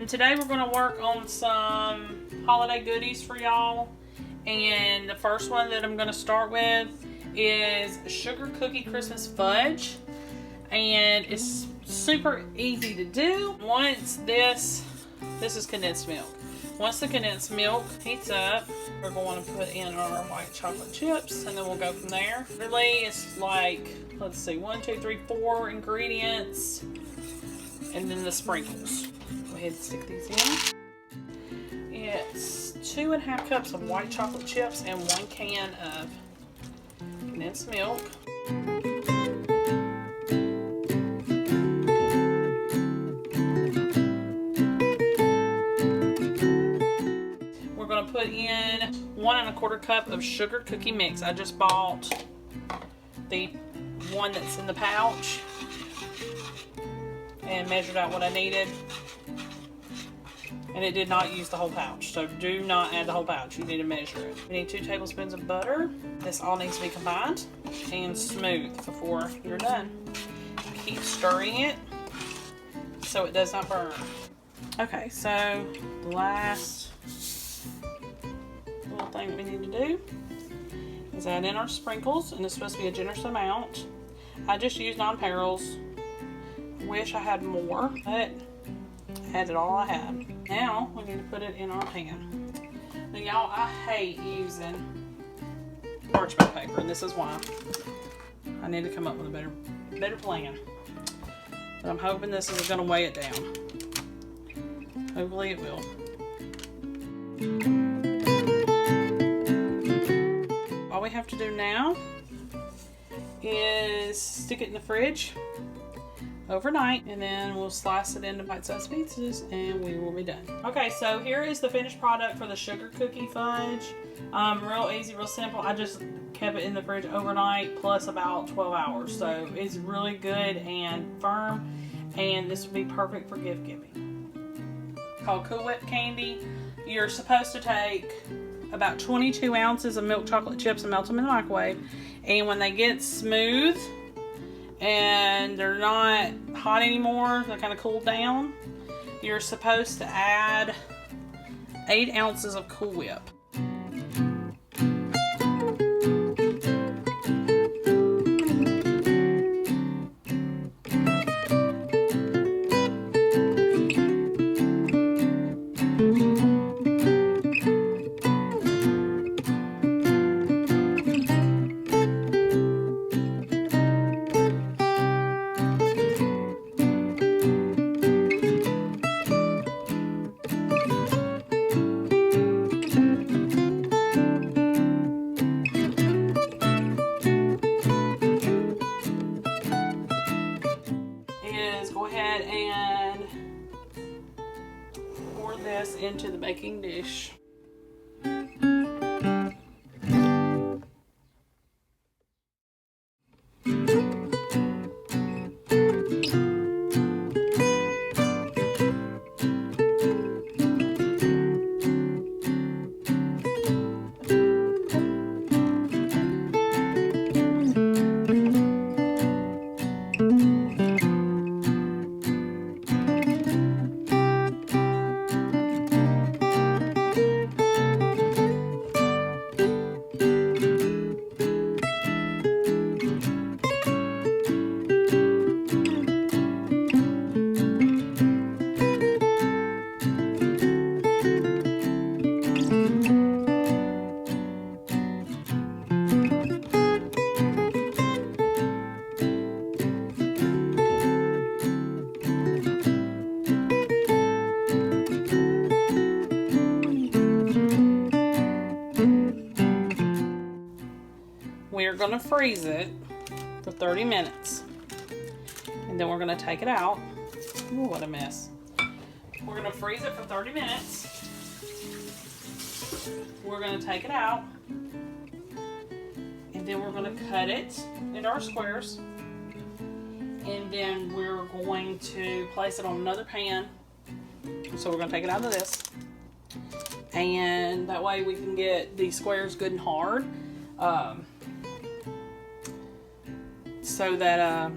And today we're going to work on some holiday goodies for y'all. And the first one that I'm going to start with is Sugar Cookie Christmas Fudge. And it's super easy to do. Once this is condensed milk. Once the condensed milk heats up, we're going to put in our white chocolate chips, and then we'll go from there. Really, it's like, let's see, 1, 2, 3, 4 ingredients, and then the sprinkles. Go ahead and stick these in. It's 2.5 cups of white chocolate chips and 1 can of condensed milk. Put in 1 1/4 cup of sugar cookie mix. I just bought the one that's in the pouch and measured out what I needed, and it did not use the whole pouch, so do not add the whole pouch. You need to measure it. We need 2 tablespoons of butter. This all needs to be combined and smooth before you're done. Keep stirring it so it does not burn. Okay, so the last little thing we need to do is add in our sprinkles, and it's supposed to be a generous amount. I just used nonpareils. Wish I had more, but I added all I had. Now we need to put it in our pan. Now y'all, I hate using parchment paper, and this is why. I need to come up with a better plan. But I'm hoping this is going to weigh it down. Hopefully it will. All we have to do now is stick it in the fridge overnight, and then we'll slice it into bite-sized pizzas and we will be done. Okay, so here is the finished product for the sugar cookie fudge. Real easy, real simple. I just kept it in the fridge overnight plus about 12 hours. So it's really good and firm, and this would be perfect for gift giving. Called Cool Whip Candy. You're supposed to take about 22 ounces of milk chocolate chips and melt them in the microwave. And when they get smooth and they're not hot anymore, they're kind of cooled down, you're supposed to add 8 ounces of Cool Whip. Go ahead and pour this into the baking dish. We're going to freeze it for 30 minutes, and then we're going to take it out. Ooh, what a mess. We're going to freeze it for 30 minutes. We're going to take it out, and then we're going to cut it into our squares, and then we're going to place it on another pan. So we're going to take it out of this, and that way we can get the squares good and hard. So that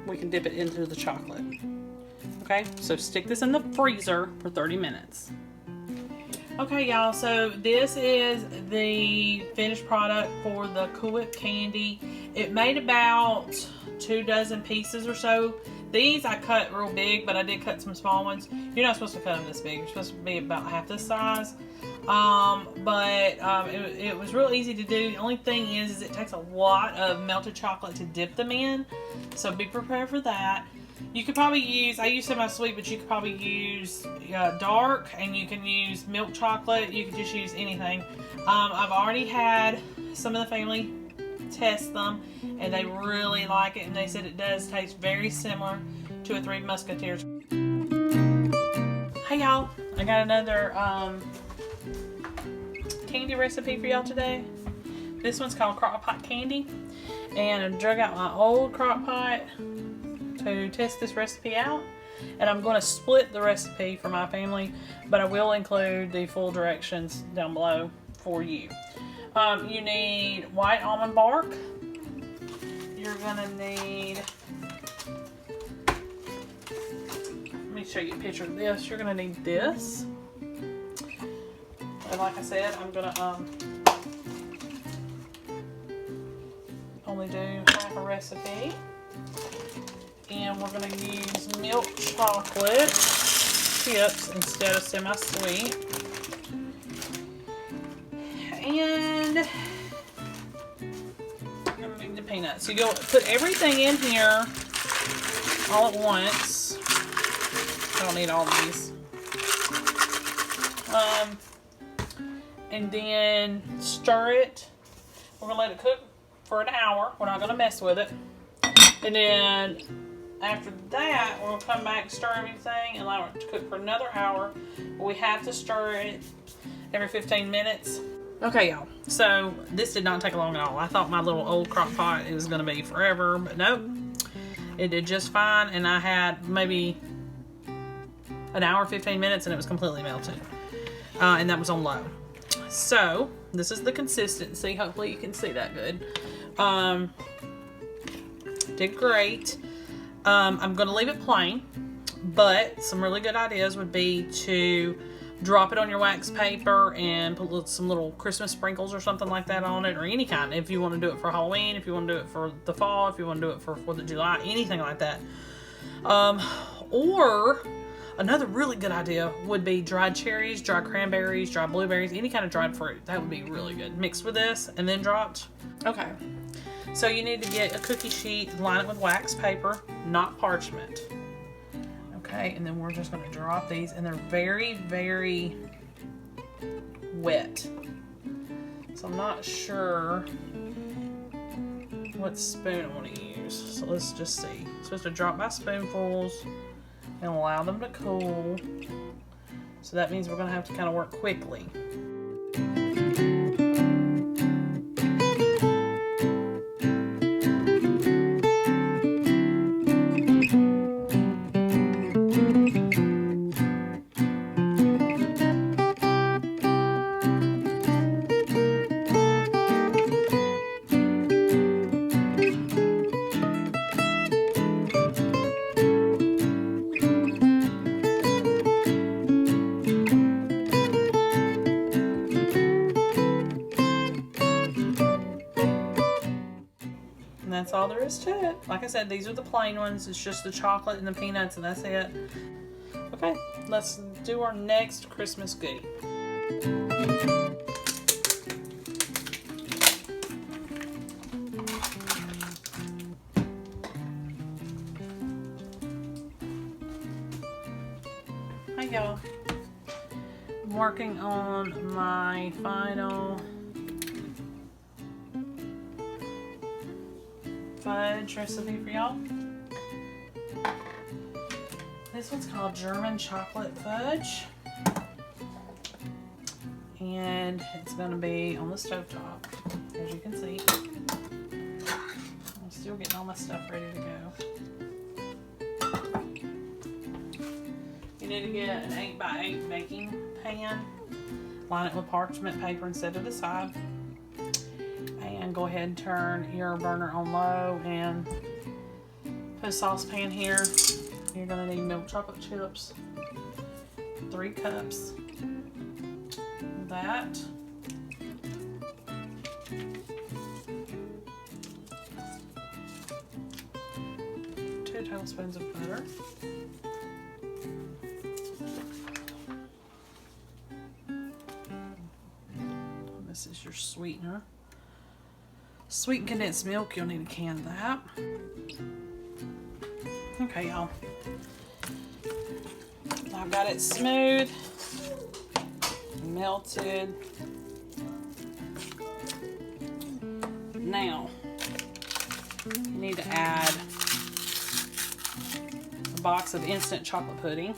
we can dip it into the chocolate. Okay, so stick this in the freezer for 30 minutes. Okay, y'all, so this is the finished product for the Cool Whip candy. It made about 2 dozen pieces or so. These I cut real big, but I did cut some small ones. You're not supposed to cut them this big. You're supposed to be about half this size. It was real easy to do. The only thing is it takes a lot of melted chocolate to dip them in. So be prepared for that. You could probably use, I use semi-sweet, but you could probably use dark, and you can use milk chocolate. You could just use anything. I've already had some of the family test them, and they really like it, and they said it does taste very similar to a Three Musketeers. Hey y'all, I got another candy recipe for y'all today. This one's called Crockpot Candy, and I drug out my old Crockpot to test this recipe out, and I'm going to split the recipe for my family, but I will include the full directions down below for you. You need white almond bark. You're going to need, let me show you a picture of this. You're going to need this, and like I said, I'm going to only do half a recipe. And we're going to use milk chocolate chips instead of semi-sweet. And I'm going to need the peanuts. So you'll put everything in here all at once. I don't need all of these. And then stir it. We're going to let it cook for an hour. We're not going to mess with it. And then after that, we'll come back, stir everything, and allow it to cook for another hour. We have to stir it every 15 minutes. Okay, y'all. So this did not take long at all. I thought my little old crock pot, it was going to be forever, but nope. It did just fine, and I had maybe an hour, 15 minutes, and it was completely melted. And that was on low. So this is the consistency. Hopefully you can see that good. Did great. I'm going to leave it plain, but some really good ideas would be to drop it on your wax paper and put some little Christmas sprinkles or something like that on it, or any kind. If you want to do it for Halloween, if you want to do it for the fall, if you want to do it for 4th of July, anything like that. Or another really good idea would be dried cherries, dried cranberries, dried blueberries, any kind of dried fruit. That would be really good. Mixed with this and then dropped. Okay. So you need to get a cookie sheet, line it with wax paper, not parchment. Okay, and then we're just going to drop these, and they're very, very wet. So I'm not sure what spoon I want to use. So let's just see. I'm supposed to drop by spoonfuls and allow them to cool. So that means we're going to have to kind of work quickly. That's all there is to it. Like I said, these are the plain ones. It's just the chocolate and the peanuts, and that's it. Okay, let's do our next Christmas goodie. Hi y'all. I'm working on my final fudge recipe for y'all. This one's called German chocolate fudge, and it's going to be on the stovetop, as you can see. I'm still getting all my stuff ready to go. You need to get an 8x8 baking pan, line it with parchment paper and set it aside. And go ahead and turn your burner on low and put a saucepan here. You're gonna need milk chocolate chips, 3 cups. That. 2 tablespoons of butter. This is your sweetener. Sweetened condensed milk, you'll need a can of that. Okay, y'all. I've got it smooth, melted. Now, you need to add a box of instant chocolate pudding.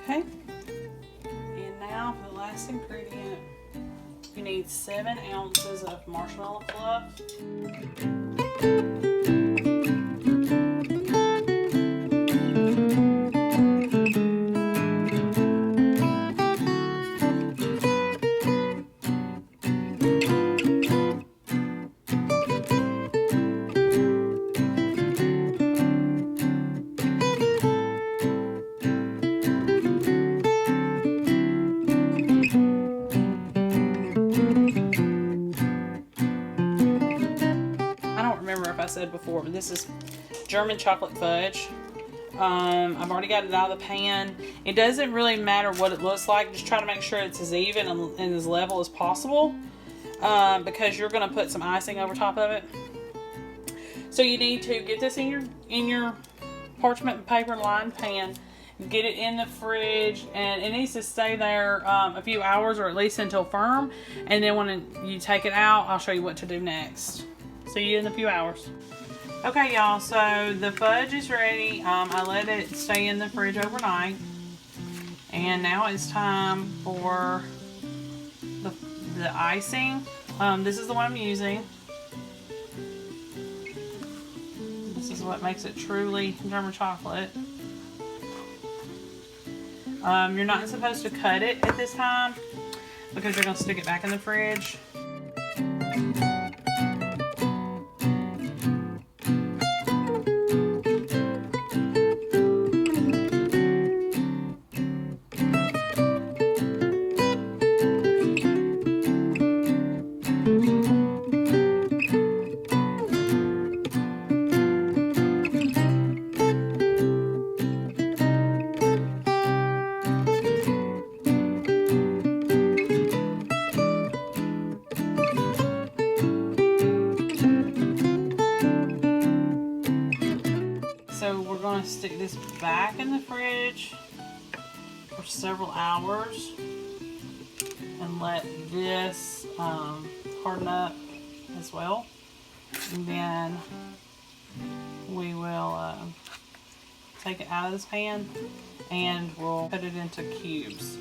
Okay, and now for the last ingredient, you need 7 ounces of marshmallow fluff. I said before, but this is German chocolate fudge. I've already got it out of the pan. It doesn't really matter what it looks like. Just try to make sure it's as even and as level as possible, because you're going to put some icing over top of it. So you need to get this in your parchment paper lined pan. Get it in the fridge, and it needs to stay there a few hours, or at least until firm. And then when you take it out, I'll show you what to do next. See you in a few hours. Okay, y'all, so the fudge is ready. I let it stay in the fridge overnight. And now it's time for the icing. This is the one I'm using. This is what makes it truly German chocolate. You're not supposed to cut it at this time because you're going to stick it back in the fridge. So we're going to stick this back in the fridge for several hours and let this harden up as well. And then we will take it out of this pan and we'll put it into cubes.